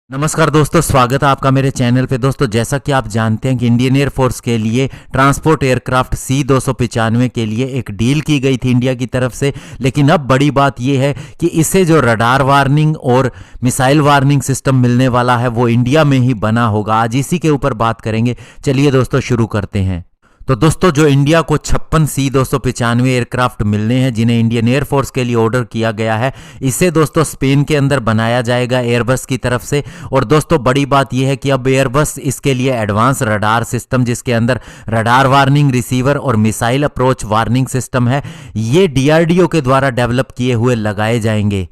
नमस्कार दोस्तों, स्वागत है आपका मेरे चैनल पे। दोस्तों, जैसा कि आप जानते हैं कि इंडियन एयरफोर्स के लिए ट्रांसपोर्ट एयरक्राफ्ट C-295 के लिए एक डील की गई थी इंडिया की तरफ से। लेकिन अब बड़ी बात यह है कि इसे जो रडार वार्निंग और मिसाइल वार्निंग सिस्टम मिलने वाला है वो इंडिया में ही बना होगा। आज इसी के ऊपर बात करेंगे। चलिए दोस्तों शुरू करते हैं। तो दोस्तों, जो इंडिया को 56 C-295 एयरक्राफ्ट मिलने हैं जिन्हें इंडियन एयरफोर्स के लिए ऑर्डर किया गया है, इसे दोस्तों स्पेन के अंदर बनाया जाएगा एयरबस की तरफ से। और दोस्तों बड़ी बात यह है कि अब एयरबस इसके लिए एडवांस रडार सिस्टम, जिसके अंदर रडार वार्निंग रिसीवर और मिसाइल अप्रोच वार्निंग सिस्टम है, ये DRDO के द्वारा डेवलप किए हुए लगाए जाएंगे।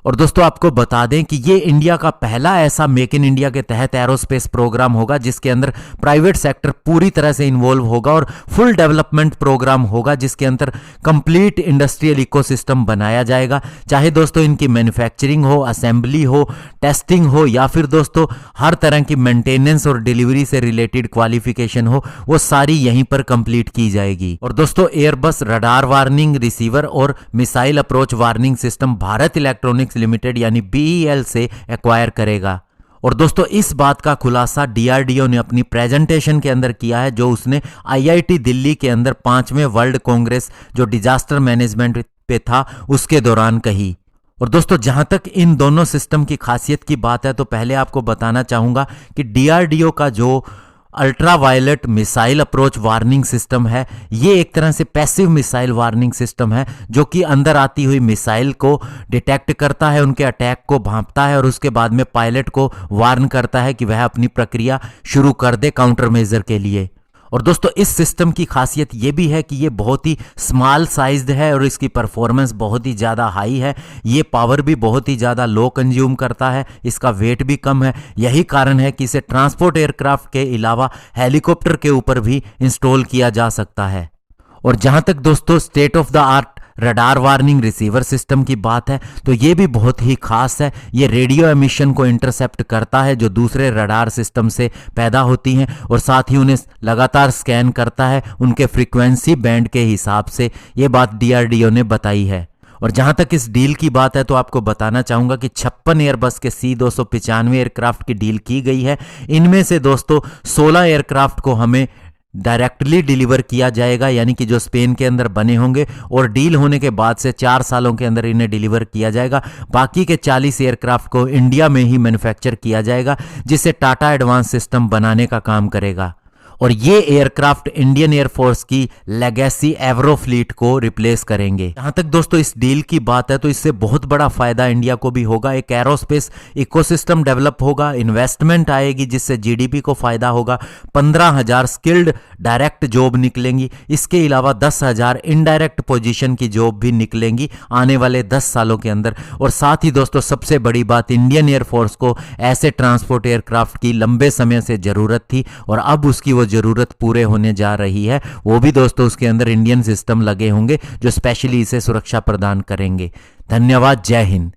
और दोस्तों आपको बता दें कि ये इंडिया का पहला ऐसा मेक इन इंडिया के तहत एरोस्पेस प्रोग्राम होगा जिसके अंदर प्राइवेट सेक्टर पूरी तरह से इन्वॉल्व होगा और फुल डेवलपमेंट प्रोग्राम होगा जिसके अंदर कंप्लीट इंडस्ट्रियल इकोसिस्टम बनाया जाएगा। चाहे दोस्तों इनकी मैन्युफैक्चरिंग हो, असेंबली हो, टेस्टिंग हो या फिर दोस्तों हर तरह की मेंटेनेंस और डिलीवरी से रिलेटेड क्वालिफिकेशन हो, वो सारी यहीं पर कंप्लीट की जाएगी। और दोस्तों एयरबस रडार वार्निंग रिसीवर और missile approach warning system Bharat electronics limited यानी BEL से एक्वायर करेगा। और दोस्तों इस बात का खुलासा DRDO ने अपनी प्रेजेंटेशन के अंदर किया है जो उसने IIT दिल्ली के अंदर 5वें वर्ल्ड कांग्रेस जो डिजास्टर मैनेजमेंट पे था उसके दौरान कही। और दोस्तों जहां तक इन दोनों सिस्टम की खासियत की बात है तो पहले आपको बताना चाहूंगा कि DRDO का जो ultra violet missile approach warning system है, ये एक तरह से पैसिव मिसाइल वार्निंग सिस्टम है जो कि अंदर आती हुई मिसाइल को डिटेक्ट करता है, उनके अटैक को भांपता है और उसके बाद में पायलट को वार्न करता है कि वह अपनी प्रक्रिया शुरू कर दे काउंटर मेजर के लिए। और दोस्तों इस सिस्टम की खासियत ये भी है कि ये बहुत ही स्मॉल साइज्ड है और इसकी परफॉर्मेंस बहुत ही ज़्यादा हाई है। ये पावर भी बहुत ही ज़्यादा लो कंज्यूम करता है, इसका वेट भी कम है। यही कारण है कि इसे ट्रांसपोर्ट एयरक्राफ्ट के अलावा हेलीकॉप्टर के ऊपर भी इंस्टॉल किया जा सकता है। और जहां तक दोस्तों state of the art radar warning receiver system की बात है तो ये भी बहुत ही खास है। ये रेडियो एमिशन को इंटरसेप्ट करता है जो दूसरे रडार सिस्टम से पैदा होती हैं और साथ ही उन्हें लगातार स्कैन करता है उनके फ्रीक्वेंसी बैंड के हिसाब से। ये बात DRDO ने बताई है। और जहां तक इस डील की बात है तो आपको बताना चाहूंगा कि 56 एयरबस के C-295 एयरक्राफ्ट की डील की गई है। इनमें से दोस्तों 16 एयरक्राफ्ट को हमें डायरेक्टली डिलीवर किया जाएगा, यानी कि जो स्पेन के अंदर बने होंगे और डील होने के बाद से 4 सालों के अंदर इन्हें डिलीवर किया जाएगा। बाकी के 40 एयरक्राफ्ट को इंडिया में ही मैन्युफैक्चर किया जाएगा जिसे टाटा एडवांस सिस्टम बनाने का काम करेगा। और ये एयरक्राफ्ट इंडियन एयरफोर्स की लेगेसी एवरो फ्लीट को रिप्लेस करेंगे। जहां तक दोस्तों इस डील की बात है तो इससे बहुत बड़ा फायदा इंडिया को भी होगा। एक एरोस्पेस इकोसिस्टम डेवलप होगा, इन्वेस्टमेंट आएगी जिससे GDP को फायदा होगा। 15,000 स्किल्ड डायरेक्ट जॉब निकलेंगी। इसके अलावा 10,000 इनडायरेक्ट पोजीशन की जॉब भी निकलेंगी आने वाले 10 सालों के अंदर। और साथ ही दोस्तों सबसे बड़ी बात, इंडियन एयरफोर्स को ऐसे ट्रांसपोर्ट एयरक्राफ्ट की लंबे समय से जरूरत थी और अब उसकी वो जरूरत पूरे होने जा रही है। वो भी दोस्तों उसके अंदर इंडियन सिस्टम लगे होंगे जो स्पेशली इसे सुरक्षा प्रदान करेंगे। धन्यवाद। जय हिंद।